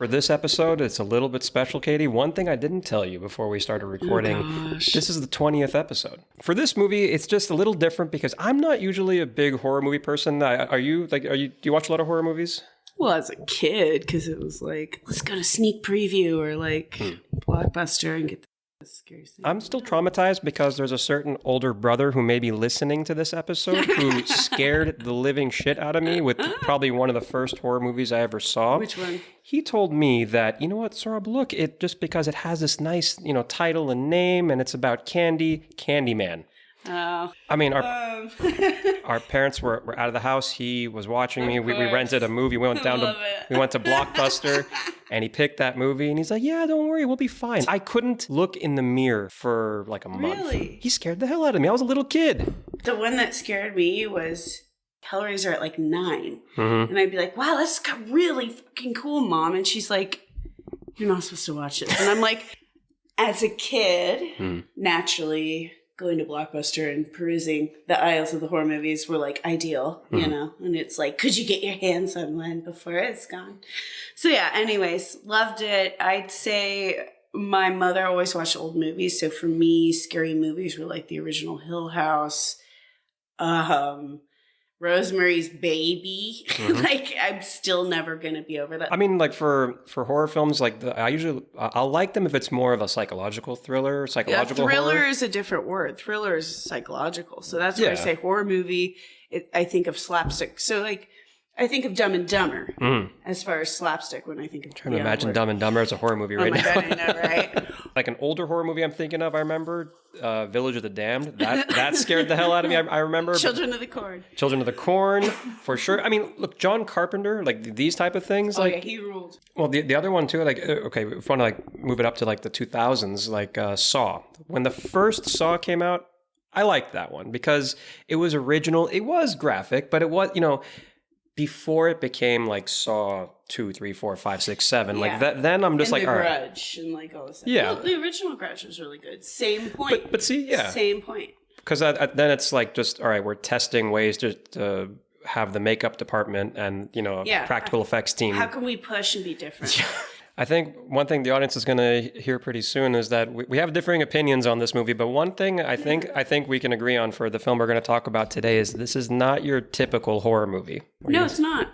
For this episode, it's a little bit special, Katie. One thing I didn't tell you before we started recording, this is the 20th episode. For this movie, it's just a little different because I'm not usually a big horror movie person. Do you watch a lot of horror movies? Well, as a kid, because it was like, let's go to sneak preview or like Blockbuster and get the scary thing. I'm still traumatized because there's a certain older brother who may be listening to this episode who scared the living shit out of me with probably one of the first horror movies I ever saw. Which one? He told me that, you know what, Sorab, look, it just because it has this nice, title and name and it's about Candyman. Oh. I mean, our parents were out of the house. He was watching me. We rented a movie. We went to Blockbuster and he picked that movie and he's like, yeah, don't worry, we'll be fine. I couldn't look in the mirror for like a month. Really? He scared the hell out of me. I was a little kid. The one that scared me was Hellraiser at like 9. Mm-hmm. And I'd be like, wow, this is really fucking cool, Mom. And she's like, you're not supposed to watch it. And I'm like, as a kid, naturally going to Blockbuster and perusing the aisles of the horror movies were like ideal, you know? And it's like, could you get your hands on one before it's gone? So yeah, anyways, loved it. I'd say my mother always watched old movies. So for me, scary movies were like the original Hill House, Rosemary's Baby. Like, I'm still never going to be over that. I mean, like for horror films, like I'll like them if it's more of a psychological thriller, psychological thriller horror. is a different word. Thriller is psychological. So that's why I say horror movie. I think of slapstick. So like, I think of Dumb and Dumber as far as slapstick when I think of. I'm trying to imagine Dumb and Dumber as a horror movie right now. God, I know, right? Like an older horror movie I'm thinking of, I remember Village of the Damned. That scared the hell out of me. I remember Children of the Corn. Children of the Corn, for sure. I mean, look, John Carpenter, like these type of things. Oh, like, yeah, he ruled. Well, the other one too, like, okay, if you want to like move it up to like the 2000s, like Saw. When the first Saw came out, I liked that one because it was original. It was graphic, but it was, before it became like Saw 2, 3, 4, 5, 6, 7, like that. Then I'm just and like, all right. Grudge and like all this stuff. Yeah, well, the original Grudge was really good. Same point. But see, yeah, same point. Because then it's like just all right. We're testing ways to have the makeup department and practical effects team. How can we push and be different? I think one thing the audience is going to hear pretty soon is that we have differing opinions on this movie, but one thing I think we can agree on for the film we're going to talk about today is this is not your typical horror movie. No, it's not.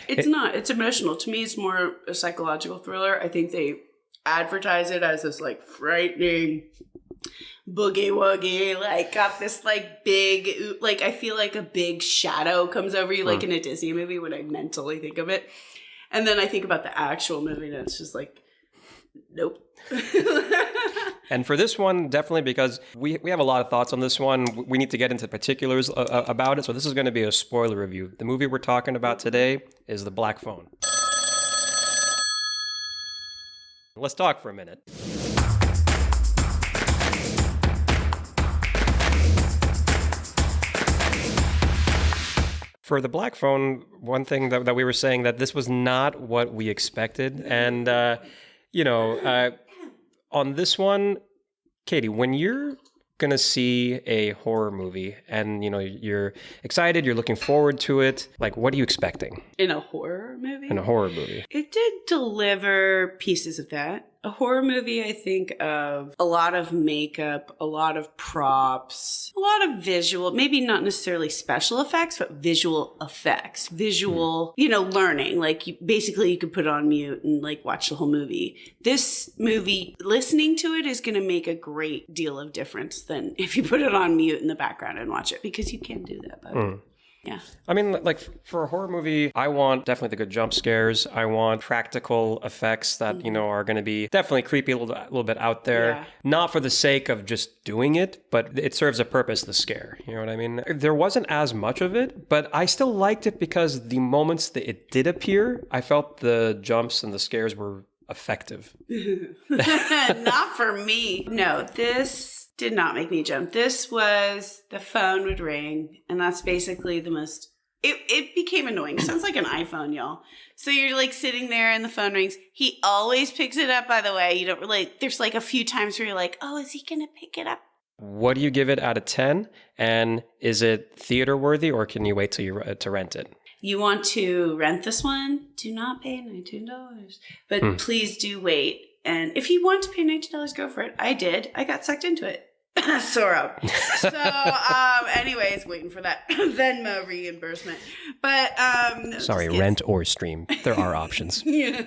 It's not. It's emotional. To me, it's more a psychological thriller. I think they advertise it as this like frightening boogie woogie, like got this like big, like I feel like a big shadow comes over you like in a Disney movie when I mentally think of it. And then I think about the actual movie and it's just like, nope. And for this one, definitely because we have a lot of thoughts on this one. We need to get into particulars about it. So this is going to be a spoiler review. The movie we're talking about today is The Black Phone. Let's talk for a minute. For The Black Phone, one thing that we were saying that this was not what we expected. And, on this one, Katie, when you're going to see a horror movie and, you're excited, you're looking forward to it, like, what are you expecting? In a horror movie? In a horror movie. It did deliver pieces of that. A horror movie, I think of a lot of makeup, a lot of props, a lot of visual, maybe not necessarily special effects, but visual effects, visual, learning. Like you could put it on mute and like watch the whole movie. This movie, listening to it is going to make a great deal of difference than if you put it on mute in the background and watch it because you can do that. But yeah. I mean, like for a horror movie, I want definitely the good jump scares. I want practical effects that, are going to be definitely creepy, a little bit out there. Yeah. Not for the sake of just doing it, but it serves a purpose, the scare. You know what I mean? There wasn't as much of it, but I still liked it because the moments that it did appear, I felt the jumps and the scares were effective. Not for me. No, this did not make me jump. This was the phone would ring, and that's basically the most. It became annoying. It sounds like an iPhone, y'all. So you're like sitting there and the phone rings. He always picks it up, by the way. You don't really. There's like a few times where you're like, oh, is he gonna pick it up? What do you give it out of 10? And is it theater worthy, or can you wait till to rent it? you want to rent this one, do not pay $19. But please do wait. And if you want to pay $19, go for it. I did. I got sucked into it. So, anyways, waiting for that Venmo reimbursement. But, sorry, rent or stream. There are options. Yeah.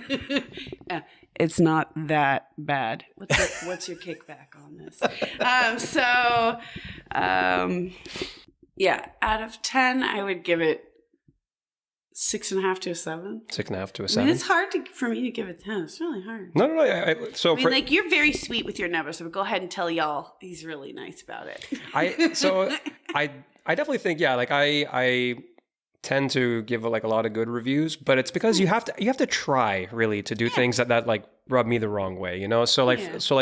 It's not that bad. What's your kickback on this? Yeah, out of 10, I would give it 6.5 to a 7. 6.5 to a 7. I mean, it's hard for me to give it 10. It's really hard. No. You're very sweet with your number, so go ahead and tell y'all he's really nice about it. I definitely think, yeah, like I tend to give a lot of good reviews, but it's because you have to try really to do things that like rub me the wrong way, you know? So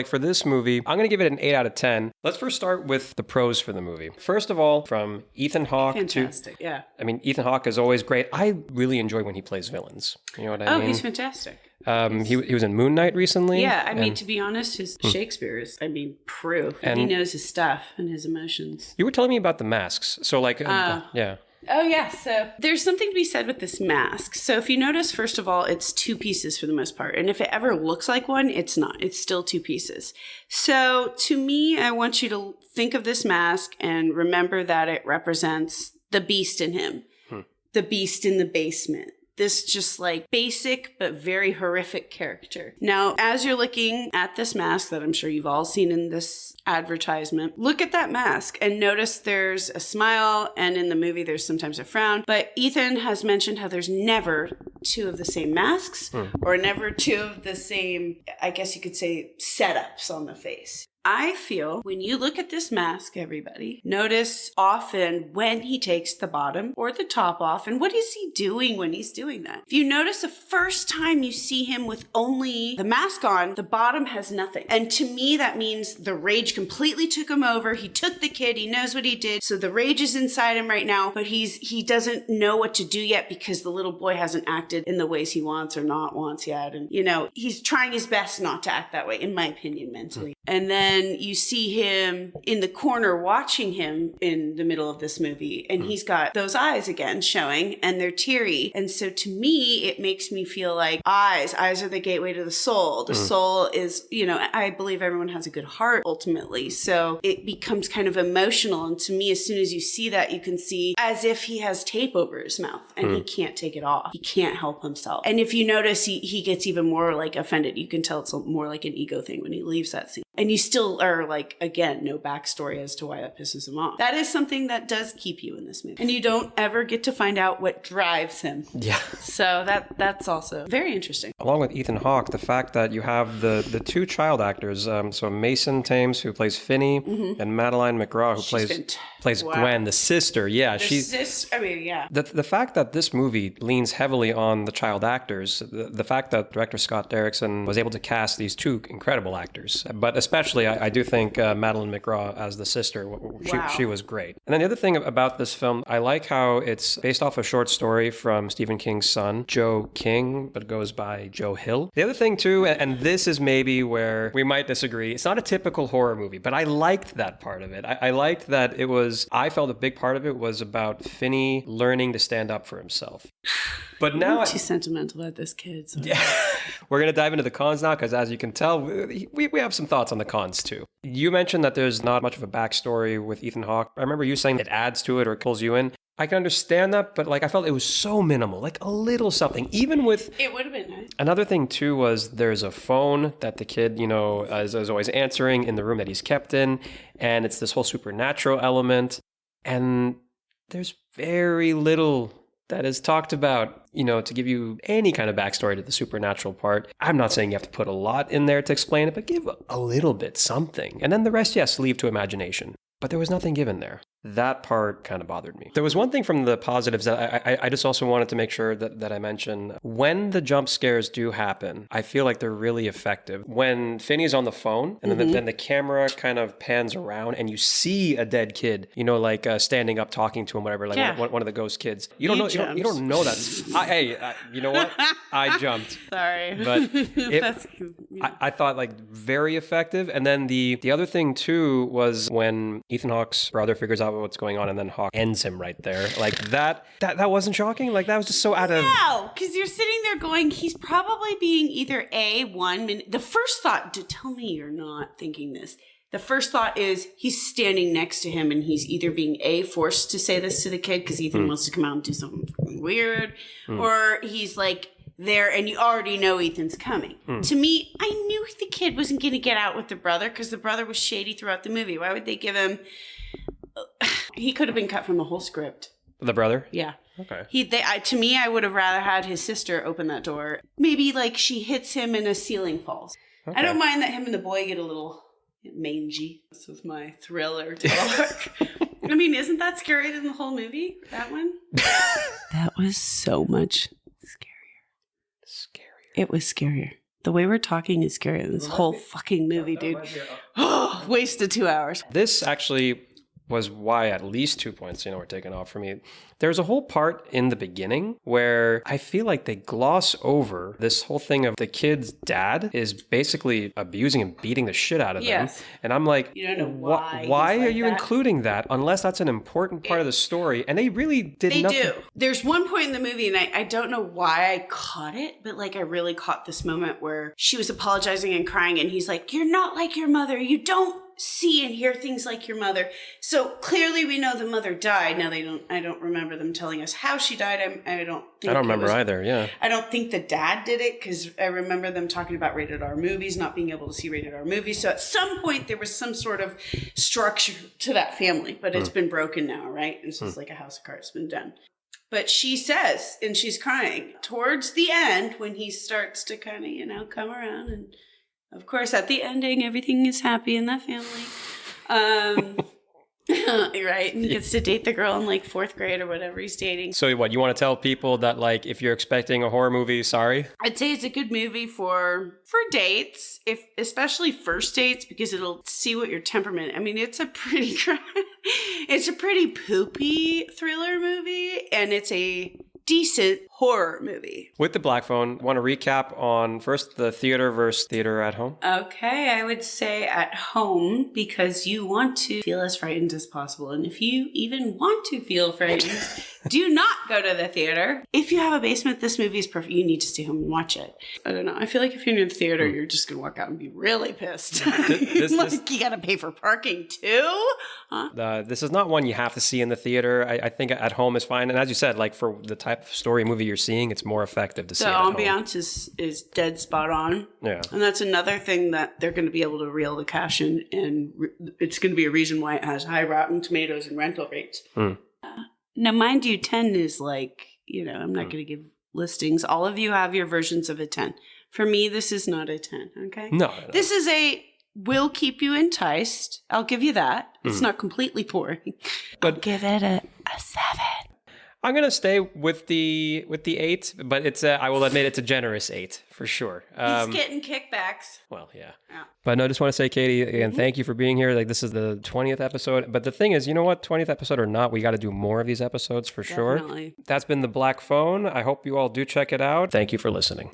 for this movie, I'm going to give it an 8 out of 10. Let's first start with the pros for the movie. First of all, from Ethan Hawke fantastic, yeah. I mean, Ethan Hawke is always great. I really enjoy when he plays villains. You know what I mean? Oh, he's fantastic. He was in Moon Knight recently. Yeah, I mean, to be honest, his Shakespeare is, proof. And he knows his stuff and his emotions. You were telling me about the masks. So yeah. Oh, yeah. So there's something to be said with this mask. So if you notice, first of all, it's 2 pieces for the most part. And if it ever looks like one, it's not. It's still 2 pieces. So to me, I want you to think of this mask and remember that it represents the beast in him, the beast in the basement. This just like basic but very horrific character. Now, as you're looking at this mask that I'm sure you've all seen in this advertisement, look at that mask and notice there's a smile, and in the movie there's sometimes a frown. But Ethan has mentioned how there's never 2 of the same masks or never 2 of the same, I guess you could say, setups on the face. I feel when you look at this mask, everybody, notice often when he takes the bottom or the top off, and what is he doing when he's doing that? If you notice the first time you see him with only the mask on, the bottom has nothing. And to me, that means the rage completely took him over. He took the kid. He knows what he did. So the rage is inside him right now, but he doesn't know what to do yet because the little boy hasn't acted in the ways he wants or not wants yet. And, he's trying his best not to act that way, in my opinion, mentally. And then you see him in the corner watching him in the middle of this movie, and he's got those eyes again showing, and they're teary. And so to me, it makes me feel like eyes are the gateway to the soul. The soul is, I believe everyone has a good heart ultimately. So it becomes kind of emotional. And to me, as soon as you see that, you can see as if he has tape over his mouth and he can't take it off. He can't help himself. And if you notice, he gets even more like offended. You can tell it's more like an ego thing when he leaves that scene. And you still are like, again, no backstory as to why that pisses him off. That is something that does keep you in this movie. And you don't ever get to find out what drives him. Yeah. So that's also very interesting. Along with Ethan Hawke, the fact that you have the 2 child actors, so Mason Thames, who plays Finney, and Madeleine McGraw, who plays Gwen, the sister. Yeah. The fact that this movie leans heavily on the child actors, the fact that director Scott Derrickson was able to cast these 2 incredible actors, but especially I do think Madeleine McGraw as the sister, she was great. And then the other thing about this film, I like how it's based off a short story from Stephen King's son, Joe King, but goes by Joe Hill. The other thing too, and this is maybe where we might disagree, it's not a typical horror movie, but I liked that part of it. I liked that I felt a big part of it was about Finney learning to stand up for himself. But now I'm too sentimental about this kid. So. Yeah, we're going to dive into the cons now, because as you can tell, we have some thoughts on the cons too. You mentioned that there's not much of a backstory with Ethan Hawke. I remember you saying it adds to it or pulls you in. I can understand that, but I felt it was so minimal, like a little something. Even with it would have been nice. Another thing too was there's a phone that the kid, is always answering in the room that he's kept in, and it's this whole supernatural element, and there's very little that is talked about, to give you any kind of backstory to the supernatural part. I'm not saying you have to put a lot in there to explain it, but give a little bit something. And then the rest, yes, leave to imagination. But there was nothing given there. That part kind of bothered me. There was one thing from the positives that I just also wanted to make sure that I mention. When the jump scares do happen, I feel like they're really effective. When Finney's on the phone, and then the camera kind of pans around, and you see a dead kid, standing up talking to him, whatever, one of the ghost kids. You don't know that. Hey, you know what? I jumped. Sorry, but I thought like very effective. And then the other thing too was when Ethan Hawke's brother figures out what's going on and then Hawke ends him right there. Like that wasn't shocking. Like that was just so out of... No, because you're sitting there going, he's probably being either the first thought, tell me you're not thinking this. The first thought is he's standing next to him and he's either being forced to say this to the kid because Ethan wants to come out and do something weird, or he's like there and you already know Ethan's coming. To me, I knew the kid wasn't going to get out with the brother because the brother was shady throughout the movie. Why would they give him... He could have been cut from the whole script. The brother? Yeah. Okay. To me, I would have rather had his sister open that door. Maybe like she hits him and a ceiling falls. Okay. I don't mind that him and the boy get a little mangy. This was my thriller talk. I mean, isn't that scarier than the whole movie? That one? That was so much scarier. It was scarier. The way we're talking is scarier than this whole fucking movie, dude. Oh, wasted 2 hours. This actually was why at least 2 points, were taken off for me. There's a whole part in the beginning where I feel like they gloss over this whole thing of the kid's dad is basically abusing and beating the shit out of them. And I'm like, you don't know why. Why are you including that unless that's an important part of the story? And they really did nothing. They do. There's one point in the movie, and I don't know why I caught it, but like I really caught this moment where she was apologizing and crying, and he's like, "You're not like your mother. You don't see and hear things like your mother." So clearly we know the mother died. Now I don't remember them telling us how she died. I don't remember either. Yeah. I don't think the dad did it because I remember them talking about rated R movies, not being able to see rated R movies. So at some point there was some sort of structure to that family, but it's been broken now, right? It's just like a house of cards been done. But she says, and she's crying towards the end when he starts to kind of, come around. And of course, at the ending, everything is happy in that family. Right? And he gets to date the girl in like 4th grade or whatever he's dating. So what, you want to tell people that like if you're expecting a horror movie, sorry? I'd say it's a good movie for dates, especially first dates, because it'll see what your temperament. I mean, it's a pretty poopy thriller movie, and it's a decent horror movie. With the Black Phone, want to recap on first the theater versus theater at home? Okay, I would say at home because you want to feel as frightened as possible. And if you even want to feel frightened, do not go to the theater. If you have a basement, this movie is perfect. You need to stay home and watch it. I don't know. I feel like if you're in the theater, you're just going to walk out and be really pissed. You got to pay for parking too? Huh? This is not one you have to see in the theater. I think at home is fine. And as you said, like for the type of story movie you're seeing, it's more effective to see it at home. The ambiance is dead spot on. Yeah. And that's another thing that they're going to be able to reel the cash in, and it's going to be a reason why it has high Rotten Tomatoes and rental rates. Now, mind you, 10 is like, I'm not going to give listings. All of you have your versions of a 10. For me, this is not a 10, okay? No. This is will keep you enticed. I'll give you that. It's not completely boring. But I'll give it a 7. I'm gonna stay with the 8, but I will admit it's a generous 8 for sure. He's getting kickbacks. Well, yeah. But no, I just want to say, Katie, again, thank you for being here. Like, this is the 20th episode, but the thing is, you know what? 20th episode or not, we got to do more of these episodes for sure. That's been the Black Phone. I hope you all do check it out. Thank you for listening.